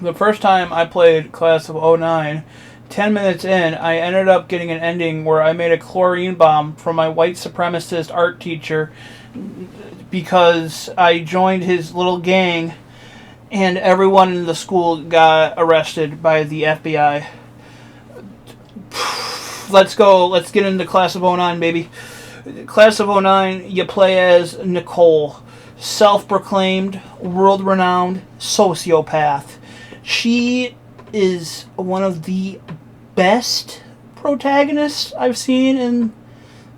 The first time I played Class of '09, 10 minutes in, I ended up getting an ending where I made a chlorine bomb from my white supremacist art teacher because I joined his little gang and everyone in the school got arrested by the FBI. Let's go. Let's get into Class of '09, baby. Class of '09, you play as Nicole, self-proclaimed, world-renowned sociopath. She is one of the best protagonists I've seen in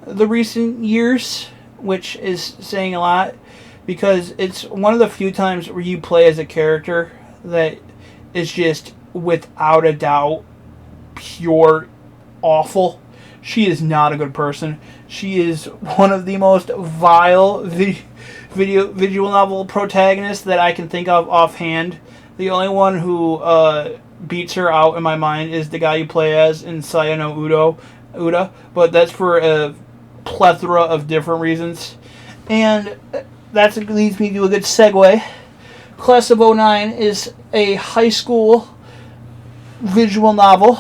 the recent years, which is saying a lot because it's one of the few times where you play as a character that is just without a doubt pure awful. She is not a good person. She is one of the most vile visual novel protagonists that I can think of offhand. The only one who beats her out in my mind is the guy you play as in Sayano Uda, but that's for a plethora of different reasons. And that leads me to a good segue. Class of '09 is a high school visual novel,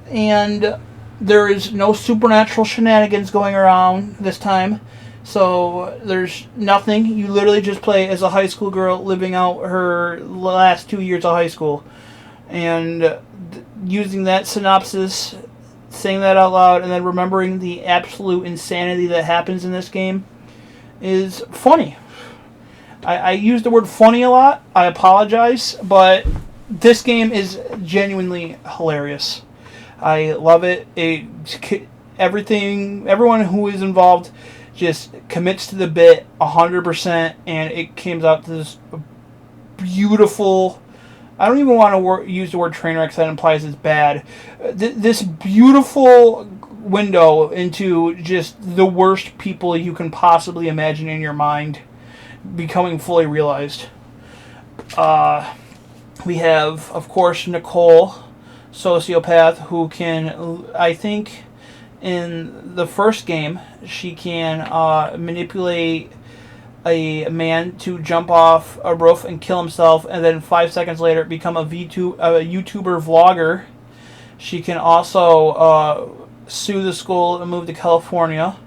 and there is no supernatural shenanigans going around this time. So there's nothing. You literally just play as a high school girl living out her last 2 years of high school. And using that synopsis, saying that out loud, and then remembering the absolute insanity that happens in this game is funny. I use the word funny a lot. I apologize, but this game is genuinely hilarious. I love it. Everyone who is involved just commits to the bit 100%, and it comes out to this beautiful. I don't even want to use the word train wreck, because that implies it's bad. This beautiful window into just the worst people you can possibly imagine in your mind becoming fully realized. We have, of course, Nicole, sociopath, who can, I think, in the first game, she can manipulate a man to jump off a roof and kill himself, and then 5 seconds later become a YouTuber vlogger. She can also sue the school and move to California.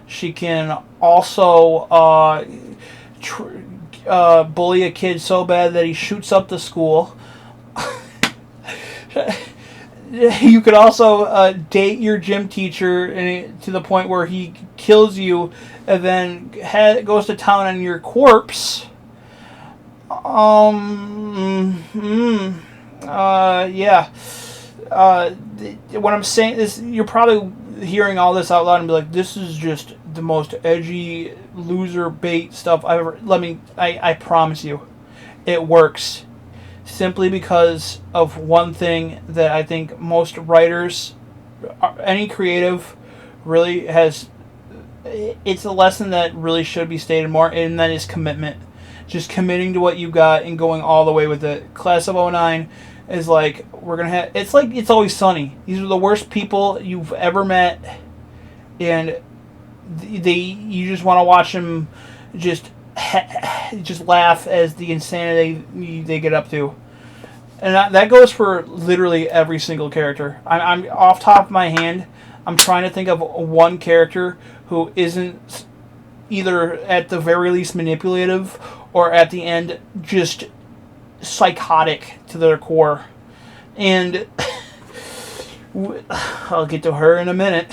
She can also bully a kid so bad that he shoots up the school. You could also date your gym teacher to the point where he kills you and then goes to town on your corpse. Yeah. What I'm saying is, you're probably hearing all this out loud and be like, this is just the most edgy loser bait stuff I've ever. I promise you, it works. Simply because of one thing that I think most writers, any creative, really has. It's a lesson that really should be stated more, and that is commitment. Just committing to what you got and going all the way with it. Class of '09 is like, we're gonna have. It's like It's Always Sunny. These are the worst people you've ever met, and you just want to watch them just laugh as the insanity they get up to. And that goes for literally every single character. I'm off top of my hand, I'm trying to think of one character who isn't either at the very least manipulative or at the end just psychotic to their core. And I'll get to her in a minute.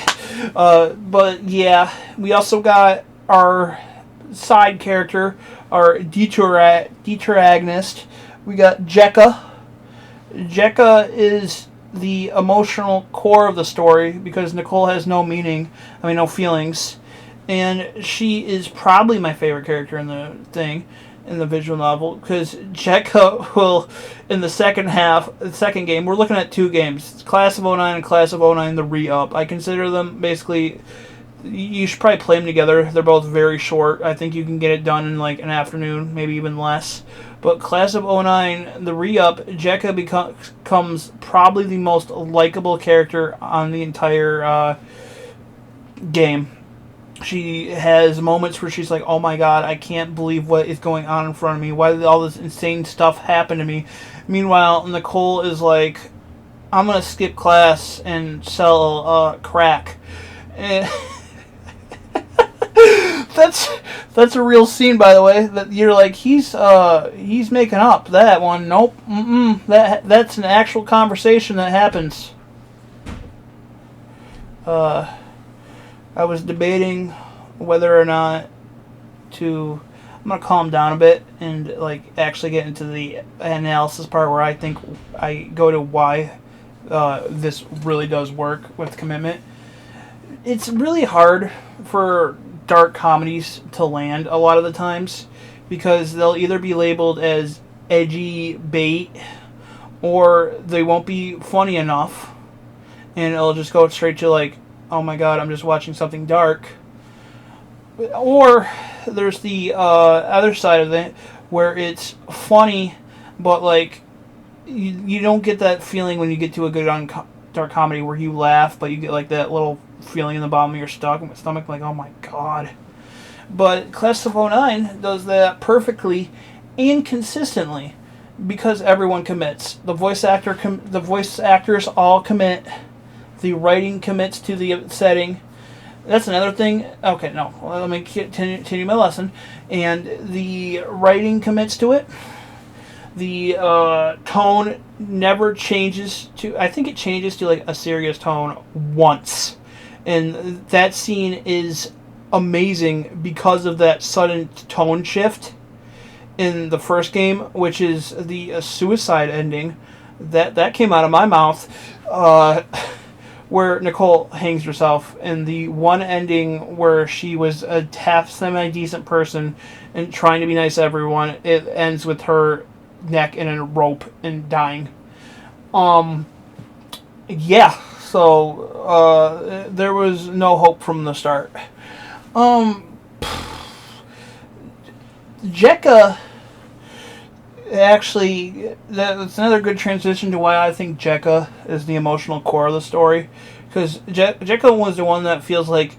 But yeah, we also got our side character, our deterragonist. We got Jekka. Jekka is the emotional core of the story because Nicole has no feelings. And she is probably my favorite character in the visual novel, because Jekka will, in the second game, we're looking at two games, Class of '09 and Class of '09 the re-up. I consider them basically, you should probably play them together. They're both very short. I think you can get it done in like an afternoon, maybe even less. But Class of '09, the re-up, Jekka becomes probably the most likable character on the entire game. She has moments where she's like, oh my god, I can't believe what is going on in front of me. Why did all this insane stuff happen to me? Meanwhile, Nicole is like, I'm going to skip class and sell crack. And that's a real scene, by the way. That you're like, he's making up that one. Nope. That's an actual conversation that happens. I was debating whether or not to. I'm gonna calm down a bit and like actually get into the analysis part where I think I go to why this really does work with commitment. It's really hard for dark comedies to land a lot of the times because they'll either be labeled as edgy bait or they won't be funny enough, and it'll just go straight to like, oh my god, I'm just watching something dark. Or there's the other side of it where it's funny, but like you don't get that feeling when you get to a good dark comedy where you laugh, but you get like that little feeling in the bottom of your stomach like, oh my god. But Class of '09 does that perfectly and consistently because everyone commits. The voice actors all commit. The writing commits to the setting. That's another thing. Okay, no. Let me continue my lesson. And the writing commits to it. The tone never changes to... I think it changes to like a serious tone once. And that scene is amazing because of that sudden tone shift in the first game, which is the suicide ending. That came out of my mouth. Where Nicole hangs herself, and the one ending where she was a half semi-decent person and trying to be nice to everyone, it ends with her neck in a rope and dying. Yeah, so there was no hope from the start. Jekka, actually, that's another good transition to why I think Jekka is the emotional core of the story. Because Jekka was the one that feels like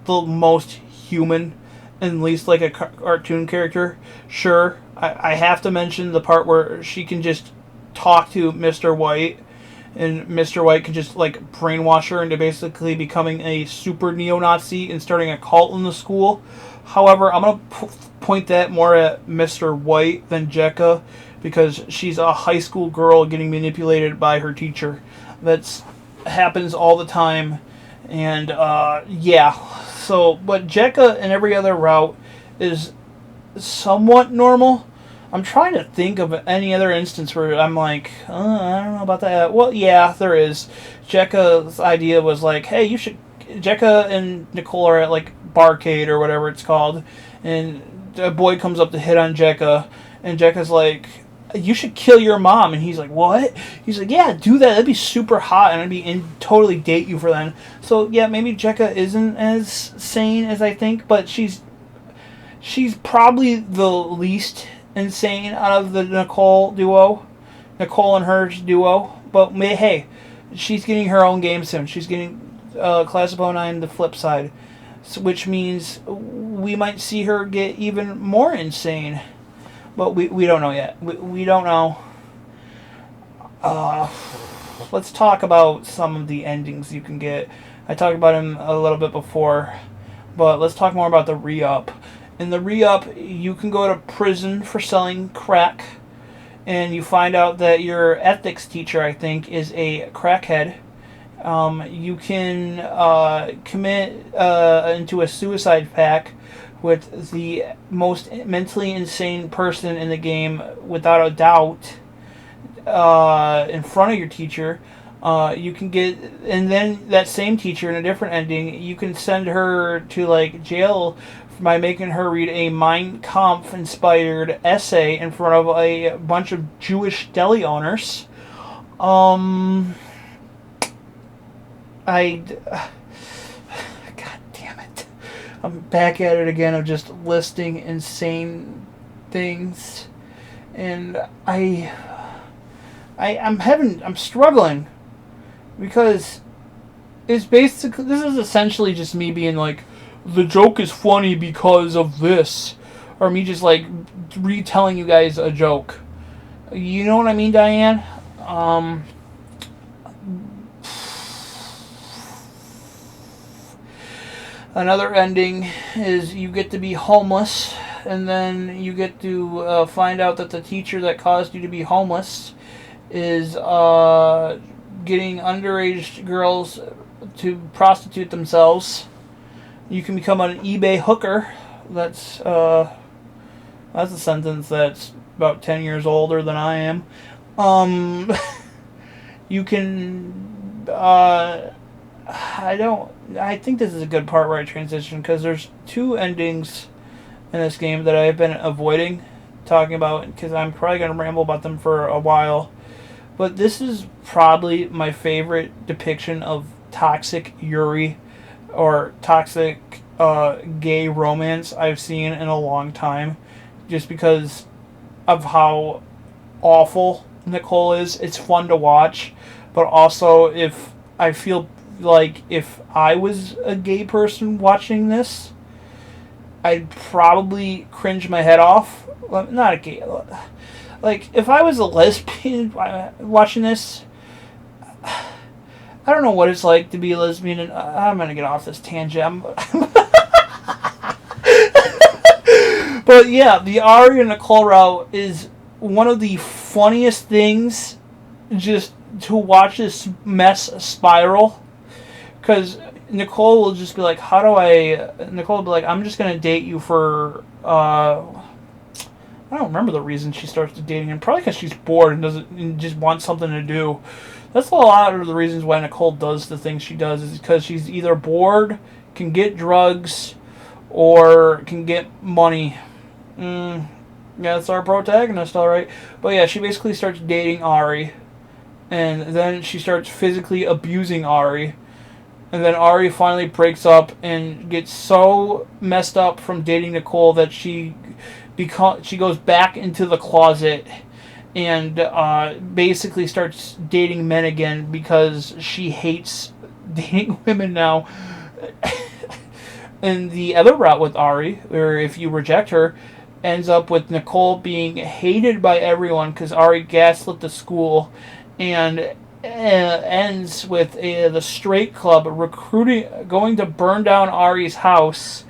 the most human and least like a cartoon character. Sure, I have to mention the part where she can just talk to Mr. White, and Mr. White can just like brainwash her into basically becoming a super neo-Nazi and starting a cult in the school. However, I'm going to point that more at Mr. White than Jekka because she's a high school girl getting manipulated by her teacher. That's happens all the time. And yeah, so but Jekka and every other route is somewhat normal. I'm trying to think of any other instance where I'm like, I don't know about that. Well, yeah, there is. Jekka's idea was like, hey, you should... Jekka and Nicole are at like Barcade or whatever it's called, and a boy comes up to hit on Jekka, and Jekka's like, you should kill your mom. And he's like, what? He's like, yeah, do that. That'd be super hot, and I'd be totally date you for then. So yeah, maybe Jekka isn't as sane as I think, but she's probably the least insane out of the Nicole and her duo. But hey, she's getting her own game soon. She's getting Class of '09 the flip side, which means we might see her get even more insane. But we don't know yet. We don't know. Let's talk about some of the endings you can get. I talked about him a little bit before, but let's talk more about the re-up. In the re-up, you can go to prison for selling crack, and you find out that your ethics teacher, I think, is a crackhead. You can commit into a suicide pact with the most mentally insane person in the game, without a doubt, in front of your teacher. You can get, and then that same teacher in a different ending, you can send her to like jail by making her read a Mein Kampf inspired essay in front of a bunch of Jewish deli owners. God damn it. I'm back at it again of just listing insane things. And I'm struggling because it's basically, this is essentially just me being like, the joke is funny because of this, or me just like retelling you guys a joke. You know what I mean, Diane? Another ending is you get to be homeless, and then you get to find out that the teacher that caused you to be homeless is getting underage girls to prostitute themselves. You can become an eBay hooker. That's a sentence that's about 10 years older than I am. You can I think this is a good part where I transition, because there's two endings in this game that I've been avoiding talking about, because I'm probably going to ramble about them for a while. But this is probably my favorite depiction of toxic Yuri, or toxic gay romance I've seen in a long time, just because of how awful Nicole is. It's fun to watch, but also if I feel like if I was a gay person watching this, I'd probably cringe my head off. Well, not a gay, like if I was a lesbian watching this, I don't know what it's like to be a lesbian, and I'm gonna get off this tangent. But yeah, the Ari and Nicole route is one of the funniest things, just to watch this mess spiral. Because Nicole will just be like, Nicole will be like, I'm just going to date you for, I don't remember the reason she starts dating him. Probably because she's bored and just wants something to do. That's a lot of the reasons why Nicole does the things she does, is because she's either bored, can get drugs, or can get money. Yeah, that's our protagonist, alright. But yeah, she basically starts dating Ari, and then she starts physically abusing Ari. And then Ari finally breaks up and gets so messed up from dating Nicole that she goes back into the closet and basically starts dating men again, because she hates dating women now. And the other route with Ari, or if you reject her, ends up with Nicole being hated by everyone because Ari gaslit the school, and ends with the straight club going to burn down Ari's house.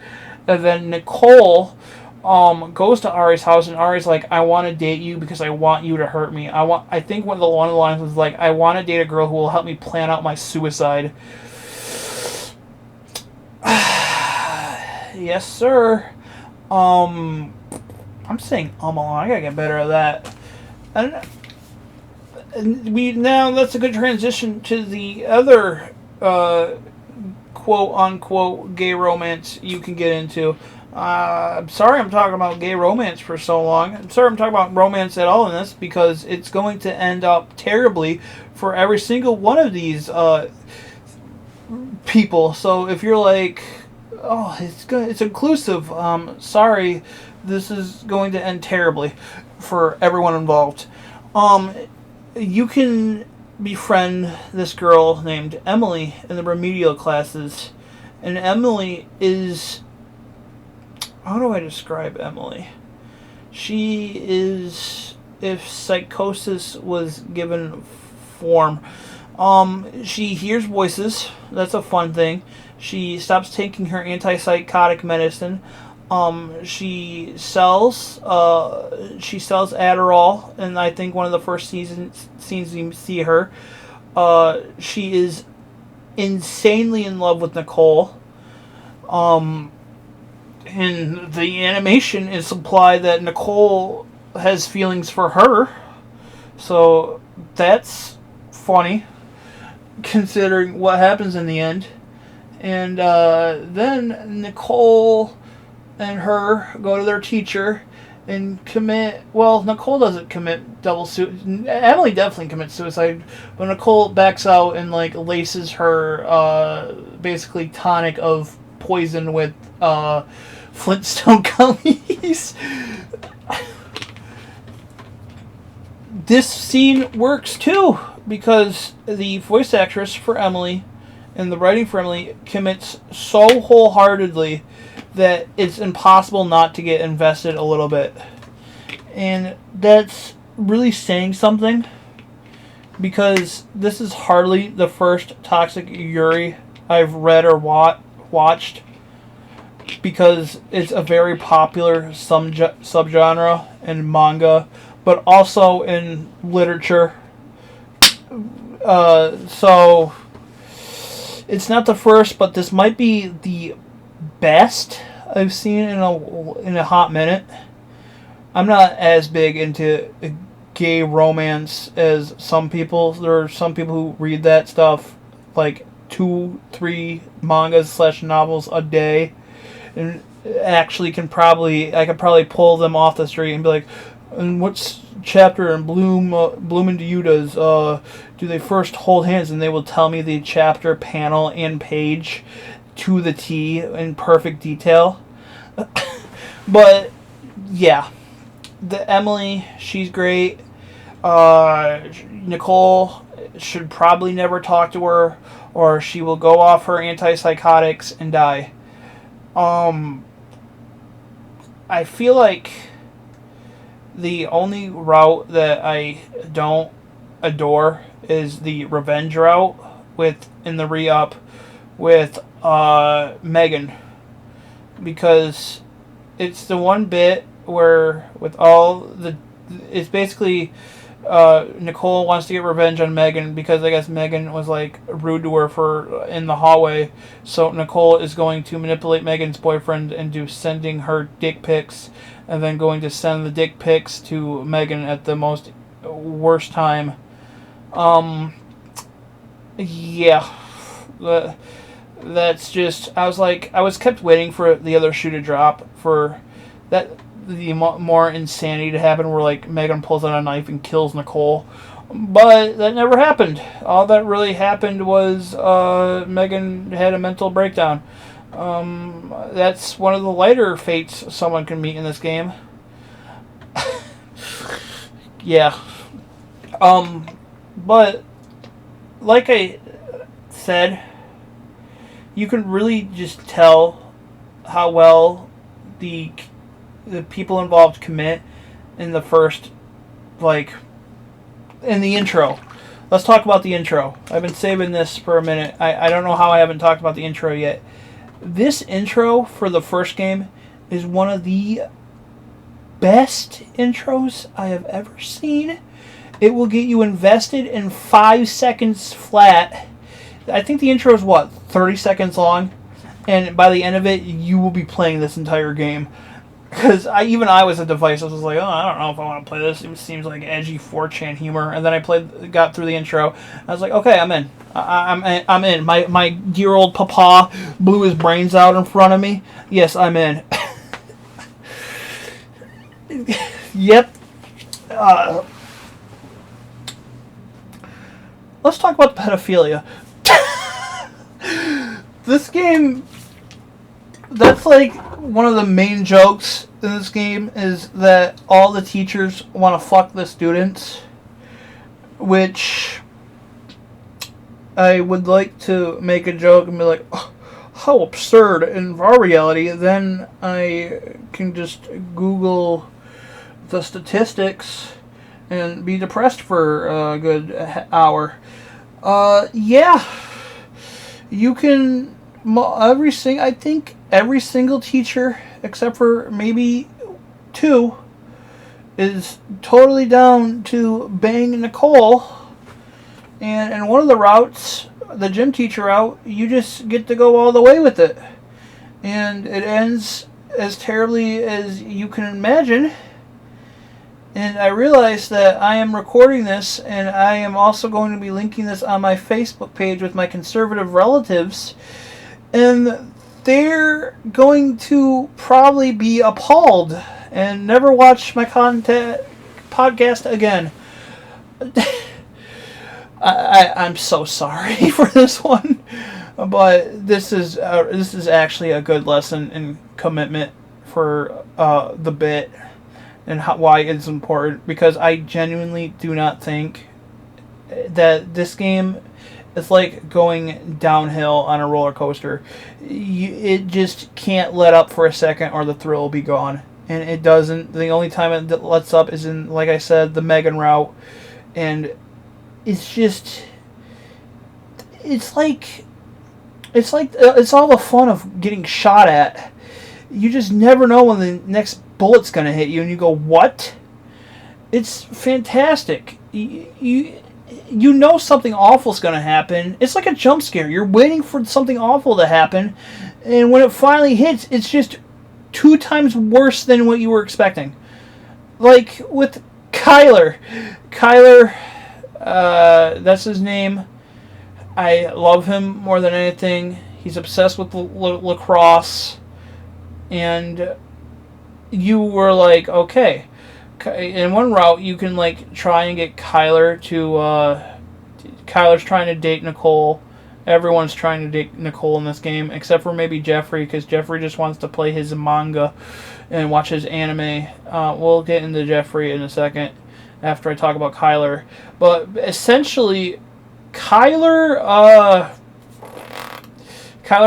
And then Nicole goes to Ari's house, and Ari's like, I want to date you because I want you to hurt me. I think one of the lines was like, I want to date a girl who will help me plan out my suicide. Yes, sir. I'm saying a lot. I gotta get better at that. And that's a good transition to the other quote unquote gay romance you can get into. I'm sorry I'm talking about gay romance for so long. I'm sorry I'm talking about romance at all in this, because it's going to end up terribly for every single one of these people. So if you're like, oh, it's good, it's inclusive, sorry, this is going to end terribly for everyone involved. You can befriend this girl named Emily in the remedial classes. And Emily is... How do I describe Emily? She is... If psychosis was given form. She hears voices. That's a fun thing. She stops taking her antipsychotic medicine. She sells Adderall, and I think one of the first scenes you see her. She is insanely in love with Nicole. And the animation is implied that Nicole has feelings for her. So that's funny, considering what happens in the end. And then Nicole and her go to their teacher and commit... Well, Nicole doesn't commit double suicide. Emily definitely commits suicide, but Nicole backs out and like laces her basically tonic of poison with Flintstone gummies. This scene works too, because the voice actress for Emily and the writing for Emily commits so wholeheartedly that it's impossible not to get invested a little bit. And that's really saying something, because this is hardly the first Toxic Yuri I've read or watched, because it's a very popular subgenre in manga, but also in literature. So it's not the first, but this might be the best I've seen in a hot minute. I'm not as big into gay romance as some people. There are some people who read that stuff like 2-3 mangas / novels a day, and actually I could probably pull them off the street and be like, and what's chapter in Bloom into You do they first hold hands, and they will tell me the chapter, panel, and page to the T in perfect detail. But yeah, the Emily, she's great. Nicole should probably never talk to her, or she will go off her antipsychotics and die. I feel like the only route that I don't adore is the revenge route in the re-up with Megan, because it's the one bit where it's basically Nicole wants to get revenge on Megan because I guess Megan was like rude to her in the hallway. So Nicole is going to manipulate Megan's boyfriend into sending her dick pics, and then going to send the dick pics to Megan at the worst time. Yeah, that's just, I was kept waiting for the other shoe to drop for that. The more insanity to happen, where like Megan pulls out a knife and kills Nicole, but that never happened. All that really happened was Megan had a mental breakdown. That's one of the lighter fates someone can meet in this game. Yeah. But like I said, you can really just tell how well the people involved commit in the first, in the intro. Let's talk about the intro. I've been saving this for a minute. I don't know how I haven't talked about the intro yet. This intro for the first game is one of the best intros I have ever seen. It will get you invested in 5 seconds flat. I think the intro is 30 seconds long, and by the end of it, you will be playing this entire game. Because I was a device. I was like, I don't know if I want to play this. It seems like edgy 4chan humor. And then I got through the intro. I was like, okay, I'm in. I'm in. My dear old papa blew his brains out in front of me. Yes, I'm in. Yep. Let's talk about the pedophilia. This game, that's like one of the main jokes in this game, is that all the teachers want to fuck the students, which I would like to make a joke and be like, oh, how absurd in our reality. Then I can just Google the statistics and be depressed for a good hour. Yeah, you can. I think every single teacher, except for maybe 2, is totally down to bang Nicole. And in one of the routes, the gym teacher route, you just get to go all the way with it. And it ends as terribly as you can imagine. And I realize that I am recording this, and I am also going to be linking this on my Facebook page with my conservative relatives. And they're going to probably be appalled and never watch my podcast again. I'm so sorry for this one, but this is actually a good lesson in commitment for the bit and why it's important, because I genuinely do not think that this game It's like going downhill on a roller coaster. It just can't let up for a second or the thrill will be gone. And it doesn't. The only time it lets up is in, like I said, the Megan route. And it's just... It's all the fun of getting shot at. You just never know when the next bullet's going to hit you, and you go, what? It's fantastic. You know something awful's going to happen. It's like a jump scare. You're waiting for something awful to happen, and when it finally hits, it's just 2 times worse than what you were expecting. Like with Kyler. That's his name. I love him more than anything. He's obsessed with lacrosse. And you were like, okay. In one route, you can like try and get Kyler to... Kyler's trying to date Nicole. Everyone's trying to date Nicole in this game, except for maybe Jeffrey, because Jeffrey just wants to play his manga and watch his anime. We'll get into Jeffrey in a second after I talk about Kyler. But essentially, Kyler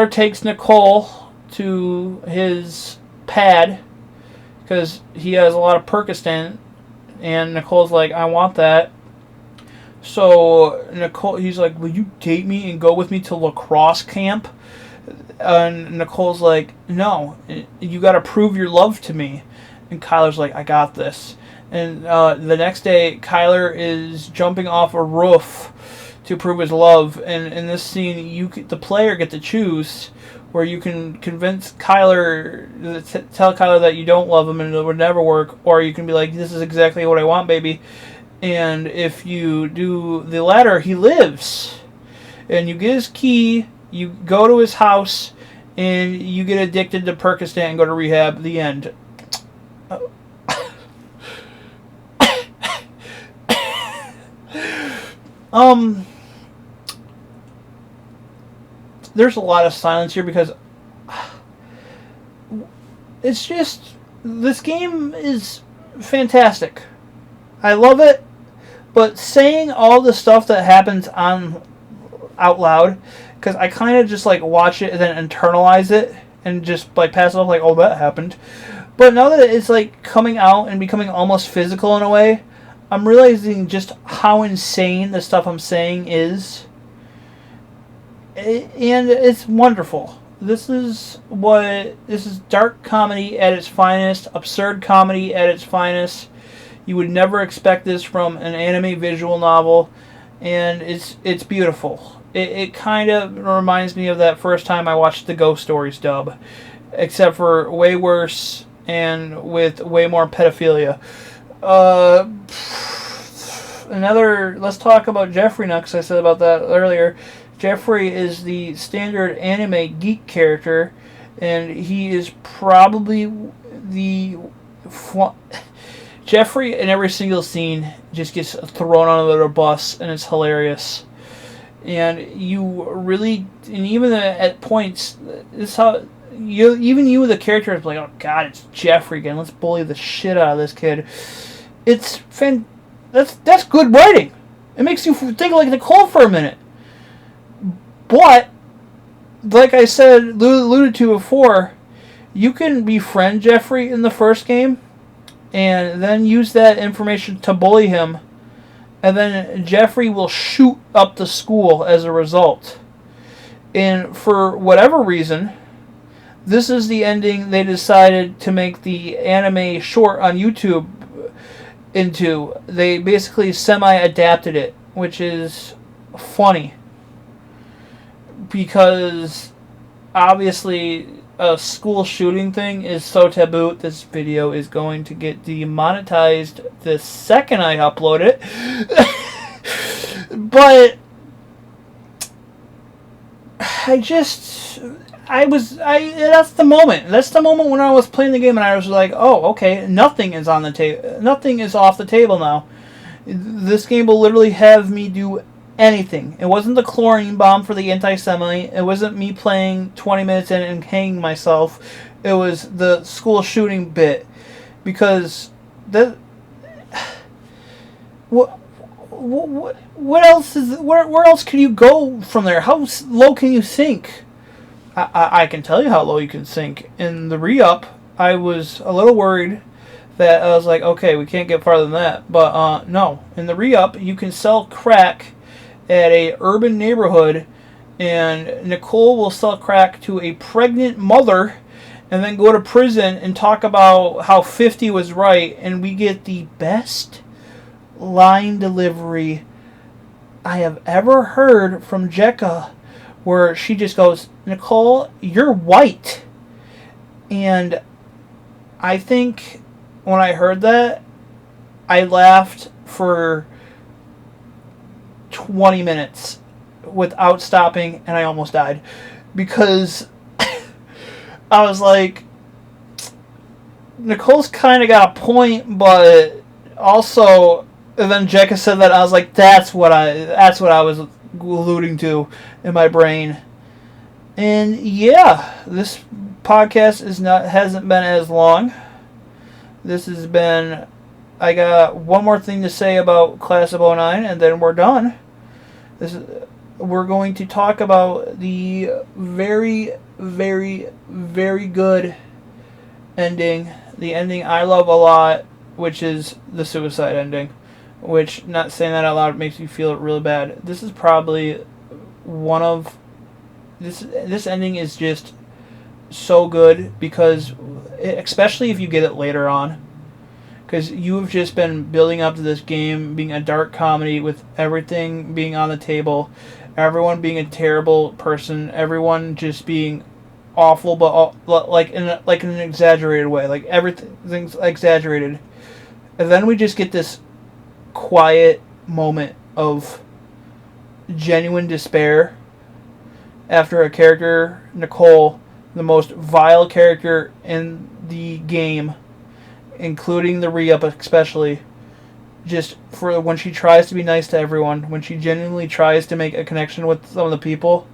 takes Nicole to his pad because he has a lot of Percocet, and Nicole's like, I want that. So he's like, will you date me and go with me to lacrosse camp? And Nicole's like, no, you got to prove your love to me. And Kyler's like, I got this. And the next day, Kyler is jumping off a roof to prove his love. And in this scene, the player get to choose where you can convince Kyler, tell Kyler that you don't love him and it would never work, or you can be like, this is exactly what I want, baby. And if you do the latter, he lives. And you get his key, you go to his house, and you get addicted to Percocet and go to rehab. The end. There's a lot of silence here because it's just, this game is fantastic. I love it, but saying all the stuff that happens out loud, because I kind of just like watch it and then internalize it and just like pass it off like, oh, that happened. But now that it's like coming out and becoming almost physical in a way, I'm realizing just how insane the stuff I'm saying is. And it's wonderful. This is dark comedy at its finest, absurd comedy at its finest. You would never expect this from an anime visual novel, and it's beautiful. It kind of reminds me of that first time I watched the Ghost Stories dub, except for way worse and with way more pedophilia. Let's talk about Jeffrey now, because I said about that earlier. Jeffrey is the standard anime geek character, and he is probably Jeffrey in every single scene just gets thrown under a bus, and it's hilarious. And even at points, this is how you the character is like, oh god, it's Jeffrey again. Let's bully the shit out of this kid. That's good writing. It makes you think like Nicole for a minute. But, like I said, alluded to before, you can befriend Jeffrey in the first game, and then use that information to bully him, and then Jeffrey will shoot up the school as a result. And for whatever reason, this is the ending they decided to make the anime short on YouTube into. They basically semi-adapted it, which is funny. Because obviously a school shooting thing is so taboo, this video is going to get demonetized the second I upload it. But that's the moment. That's the moment when I was playing the game and I was like, oh, okay, nothing is on the table. Nothing is off the table now. This game will literally have me do anything. It wasn't the chlorine bomb for the anti-Semite. It wasn't me playing 20 minutes in and hanging myself. It was the school shooting bit. Because what else is where else can you go from there? How low can you sink? I can tell you how low you can sink. In the re-up, I was a little worried that I was like, okay, we can't get farther than that. But no, in the re-up, you can sell crack at a urban neighborhood, and Nicole will sell crack to a pregnant mother, and then go to prison and talk about how 50 was right, and we get the best line delivery I have ever heard from Jekka, where she just goes, Nicole, you're white. And I think when I heard that, I laughed for 20 minutes without stopping, and I almost died. Because I was like, Nicole's kind of got a point, but also, and then Jekka said that, I was like, that's what I was alluding to in my brain. And yeah, this podcast hasn't been as long. This has been, I got one more thing to say about Class of '09, and then we're done. We're going to talk about the very, very, very good ending. The ending I love a lot, which is the suicide ending. Which, not saying that out loud, makes me feel really bad. This is probably one of... This ending is just so good, because, especially if you get it later on, because you have just been building up to this game being a dark comedy with everything being on the table, everyone being a terrible person, everyone just being awful, but like in an exaggerated way, like everything's exaggerated, and then we just get this quiet moment of genuine despair after a character, Nicole, the most vile character in the game, including the re-up especially, just for when she tries to be nice to everyone, when she genuinely tries to make a connection with some of the people,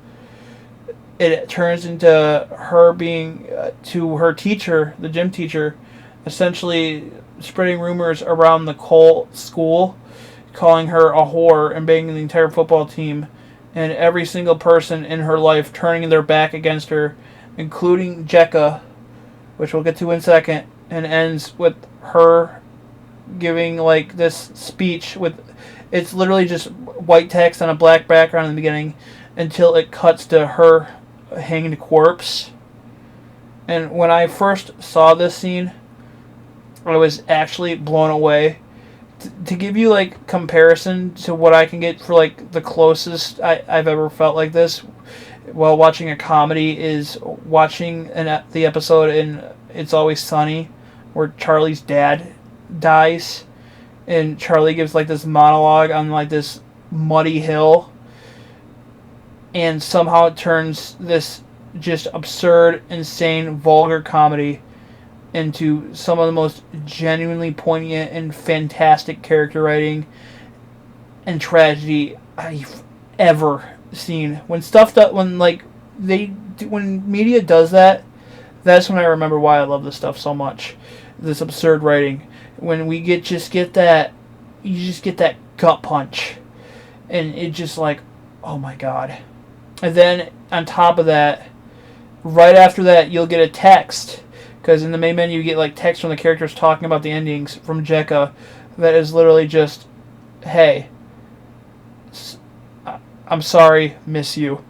it turns into her being, to her teacher, the gym teacher, essentially spreading rumors around the Cole school, calling her a whore and banging the entire football team, and every single person in her life turning their back against her, including Jekka, which we'll get to in a second, and ends with her giving like this speech with, it's literally just white text on a black background in the beginning until it cuts to her hanged corpse. And when I first saw this scene, I was actually blown away. To give you like comparison to what I can get for like the closest I've ever felt like this while watching a comedy is watching the episode in It's Always Sunny where Charlie's dad dies, and Charlie gives like this monologue on like this muddy hill, and somehow it turns this just absurd, insane, vulgar comedy into some of the most genuinely poignant and fantastic character writing and tragedy I've ever seen. When media does that, that's when I remember why I love this stuff so much. This absurd writing. When we get that, you just get that gut punch, and it just like, oh my god. And then on top of that, right after that, you'll get a text. Because in the main menu, you get like text from the characters talking about the endings from Jekka that is literally just, hey, I'm sorry, miss you.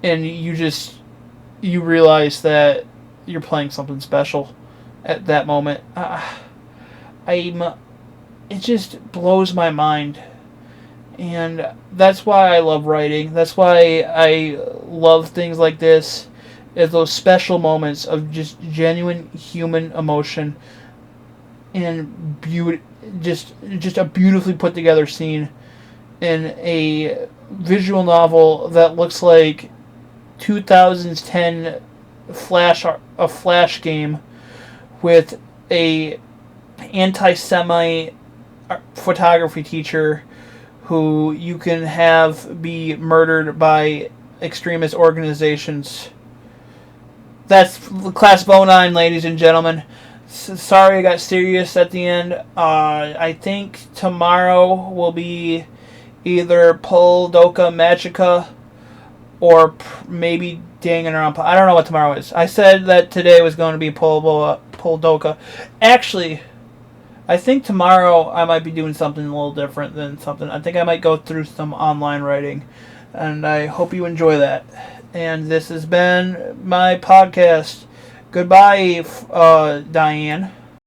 And you realize that you're playing something special at that moment. It just blows my mind. And that's why I love writing. That's why I love things like this. Is those special moments of just genuine human emotion and beauty, just a beautifully put together scene in a visual novel that looks like 2010 Flash game with a anti-Semite photography teacher who you can have be murdered by extremist organizations. That's the Class of '09, ladies and gentlemen. Sorry I got serious at the end. I think tomorrow will be either Poldoka Magica or maybe Danganronpa. I don't know what tomorrow is. I said that today was going to be Poldoka. Actually, I think tomorrow I might be doing something a little different than something. I think I might go through some online writing, and I hope you enjoy that. And this has been my podcast. Goodbye, Diane.